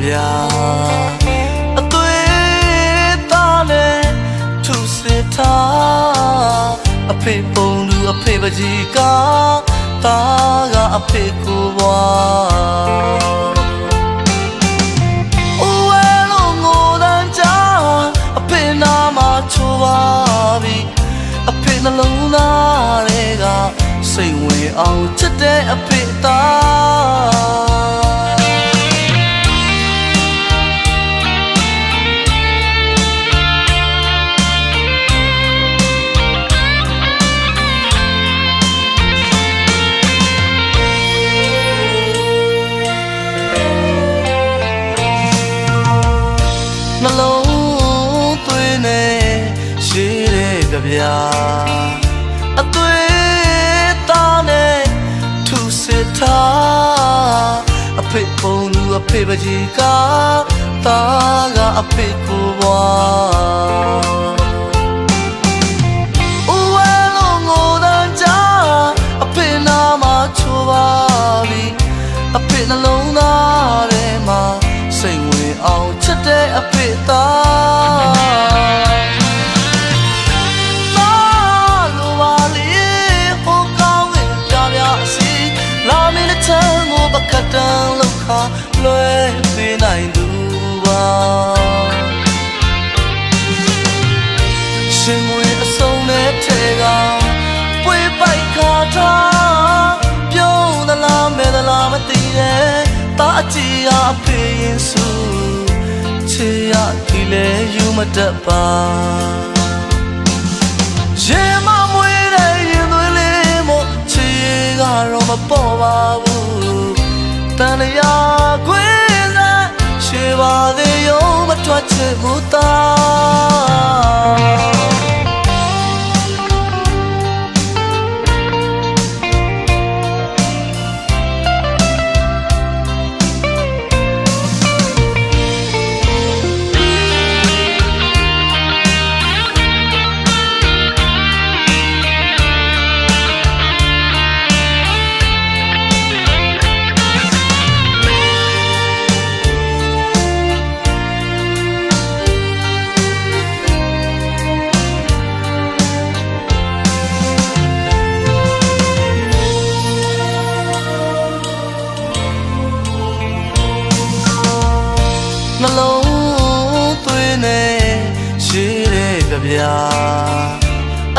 ဗျာအသွေးသားနဲ့ထုစစ်ထားအဖေပုံလူအဖေပကြီးကသားကအဖေကိုဘွားအိုးဝဲလုံးငိုတန်းကြအဖေနာမချိုးပါပြီအဖေနှလုံးသားတွေကစိတ်ဝင်အောင်ချစ်တဲ့အဖေသားနှလုံးသွေးနဲ့ရှိတဲ့ကြဗျာအသွေးသားနဲ့ထုစစ်ထားအဖေပုံလူအဖေပကြီးကသားကအဖေကိုဘွားအိုးဝဲလုံးငိုတန်းကြအဖေနာမချိုးပါပြီအဖေနှလုံးသားထဲမှာစိတ်ဝင်အောင်ချစ်တဲ့အဖေသားလိုပါလေဟိုကောင်းဝင်ပြပြစီလာမင်းတဲ့ချမ်းကိုပကတန်လောက်ခါလွဲပေးနိုင်သူပါရှင်မွေအစုံနဲ့ထဲကပွေပိုက်ခါထားပြုံးသလားမဲသလားမသိတဲ့တာအကြည့်အဖေရင်စုချေရဒီလေယူမတတ်ပါရေမမွေးတဲ့ရင်သွေးလေးမို့ချေကတော့မပေါ်ပါဘူးတန်လျာခွေးစားရှေပါသေးရုံမထွက်ချင်ဘူးသားနှလုံးသွေးနဲ့ရှိတဲ့ကြဗျာ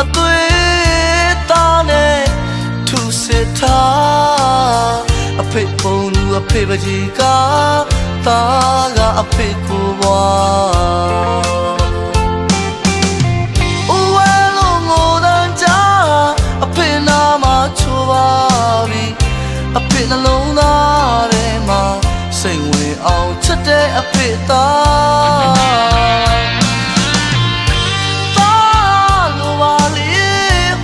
အသွေးသားနဲ့ထုစစ်ထားအဖေပုံလူအဖေပကြီးကသားကအဖေကိုဘွားအိုးဝဲလုံးငိုတန်းကြအဖေနာမချိုးပါပြီအဖေနှလုံးသားထဲမှာစိတ်ဝင်အောင်ချစ်တဲ့အဖေသားလိုပါလေ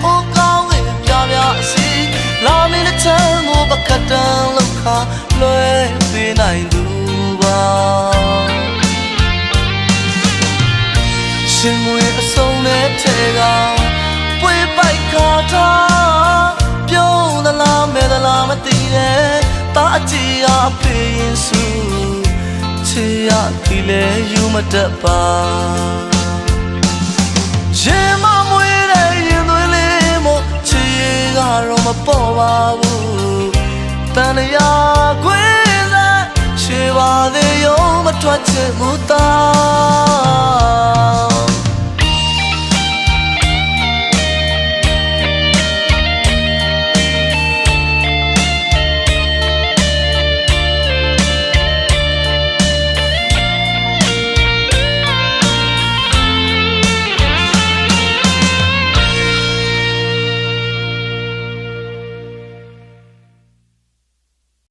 ဟိုကောင်းဝင်ပြပြစီလာမင်းတဲ့ချမ်းကိုပကတန်လောက်ခါလွဲပေးနိုင်သူပါရှင်မွေအစုံနဲ့ထဲကပွေပိုက်ခါထားပြုံးသလားမဲသလားမသိတဲ့တာအကြည့်အဖေရင်စုချေရဒီလေယူမတတ်ပါရေမမွေးတဲ့ရင်သွေးလေးမို့ချေကတော့မပေါ်ပါဘူးတန်လျာခွေးစားရှေပါသေးရုံမထွက်ချင်ဘူးသား